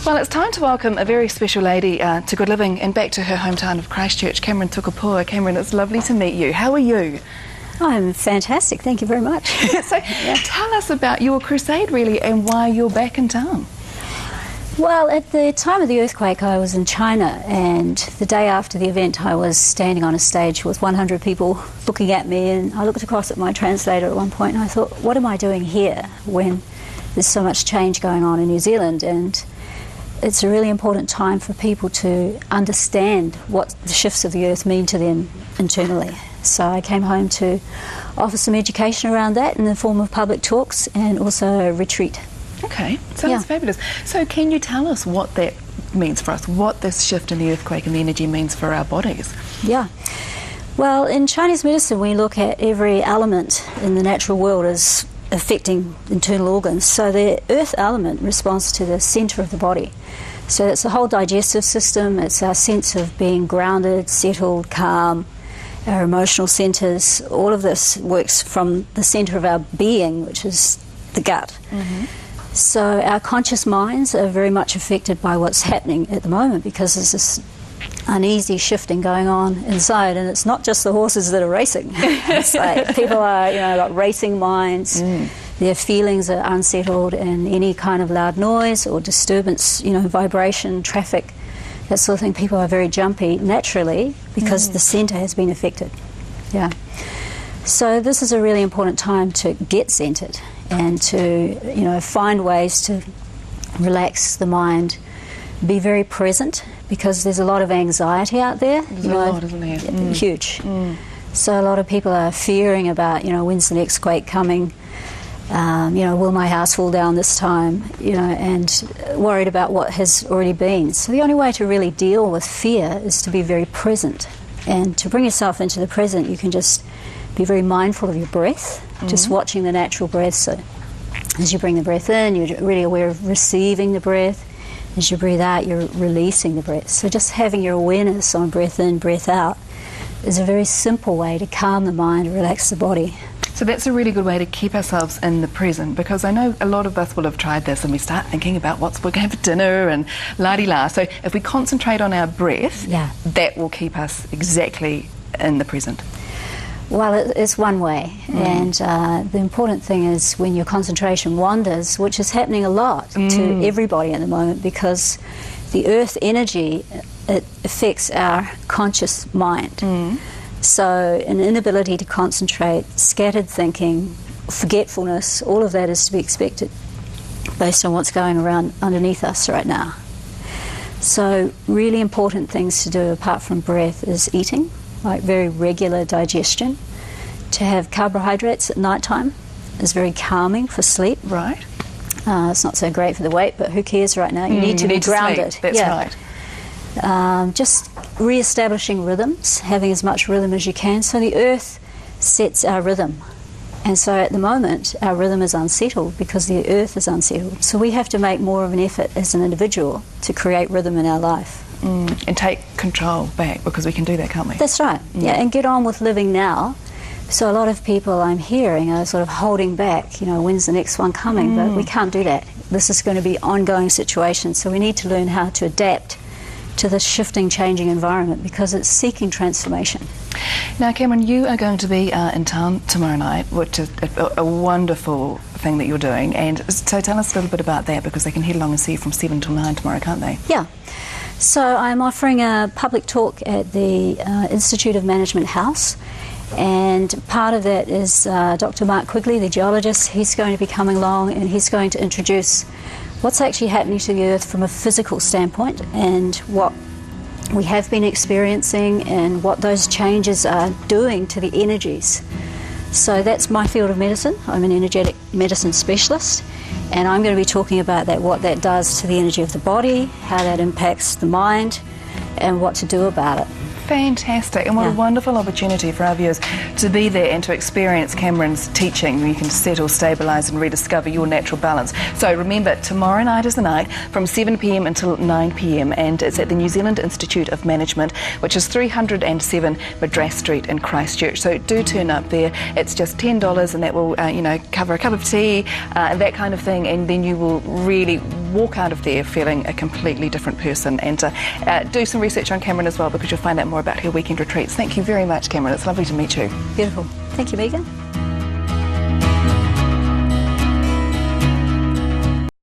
Well, it's time to welcome a very special lady to good living and back to her hometown of Christchurch, Cameron Tukapua. Cameron, it's lovely to meet you. How are you? I'm fantastic, thank you very much. So tell us about your crusade really and why you're back in town. Well, at the time of the earthquake I was in China, and the day after the event I was standing on a stage with 100 people looking at me, and I looked across at my translator at one point and I thought, what am I doing here when there's so much change going on in New Zealand? And it's a really important time for people to understand what the shifts of the earth mean to them internally. So I came home to offer some education around that in the form of public talks and also a retreat. Okay, sounds fabulous. So can you tell us what that means for us, what this shift in the earthquake and the energy means for our bodies? Yeah. Well, in Chinese medicine we look at every element in the natural world as affecting internal organs. So the earth element responds to the centre of the body. So it's the whole digestive system, it's our sense of being grounded, settled, calm, our emotional centres. All of this works from the centre of our being, which is the gut. Mm-hmm. So our conscious minds are very much affected by what's happening at the moment because there's this uneasy shifting going on inside, and it's not just the horses that are racing. It's like people are, got racing minds. Their feelings are unsettled, and any kind of loud noise or disturbance, vibration, traffic, that sort of thing, people are very jumpy naturally because the centre has been affected. Yeah. So this is a really important time to get centred and to, find ways to relax the mind, be very present, because there's a lot of anxiety out there. There's a lot, isn't there? Huge. So a lot of people are fearing about, when's the next quake coming? Will my house fall down this time? And worried about what has already been. So the only way to really deal with fear is to be very present. And to bring yourself into the present, you can just be very mindful of your breath, just watching the natural breath. So as you bring the breath in, you're really aware of receiving the breath. As you breathe out, you're releasing the breath. So just having your awareness on breath in, breath out is a very simple way to calm the mind, relax the body. So that's a really good way to keep ourselves in the present, because I know a lot of us will have tried this and we start thinking about what we're going to have for dinner and la-di-la. So if we concentrate on our breath, that will keep us exactly in the present. Well, it's one way, and the important thing is when your concentration wanders, which is happening a lot to everybody at the moment, because the earth energy, it affects our conscious mind. So an inability to concentrate, scattered thinking, forgetfulness, all of that is to be expected based on what's going around underneath us right now. So really important things to do apart from breath is eating, like very regular digestion. To have carbohydrates at night time is very calming for sleep. Right. It's not so great for the weight, but who cares right now? You need to be grounded. That's right. Just re-establishing rhythms, having as much rhythm as you can. So the earth sets our rhythm. And so at the moment, our rhythm is unsettled because the earth is unsettled. So we have to make more of an effort as an individual to create rhythm in our life. And take control back, because we can do that, can't we? That's right. Yeah, and get on with living now. So a lot of people I'm hearing are sort of holding back, when's the next one coming? But we can't do that. This is going to be an ongoing situation. So we need to learn how to adapt to this shifting, changing environment, because it's seeking transformation. Now, Cameron, you are going to be in town tomorrow night, which is a wonderful thing that you're doing. And so tell us a little bit about that, because they can head along and see you from 7 till 9 tomorrow, can't they? Yeah. So I'm offering a public talk at the Institute of Management House, and part of that is Dr. Mark Quigley, the geologist. He's going to be coming along and he's going to introduce what's actually happening to the earth from a physical standpoint and what we have been experiencing and what those changes are doing to the energies. So that's my field of medicine. I'm an energetic medicine specialist, and I'm going to be talking about that, what that does to the energy of the body, how that impacts the mind, and what to do about it. Fantastic, and what a wonderful opportunity for our viewers to be there and to experience Cameron's teaching, where you can settle, stabilise and rediscover your natural balance. So remember, tomorrow night is the night from 7 p.m. until 9 p.m, and it's at the New Zealand Institute of Management, which is 307 Madras Street in Christchurch. So do turn up there. It's just $10, and that will cover a cup of tea and that kind of thing, and then you will really walk out of there feeling a completely different person. And do some research on Cameron as well, because you'll find out more about her weekend retreats. Thank you very much, Cameron. It's lovely to meet you. Beautiful. Thank you, Megan.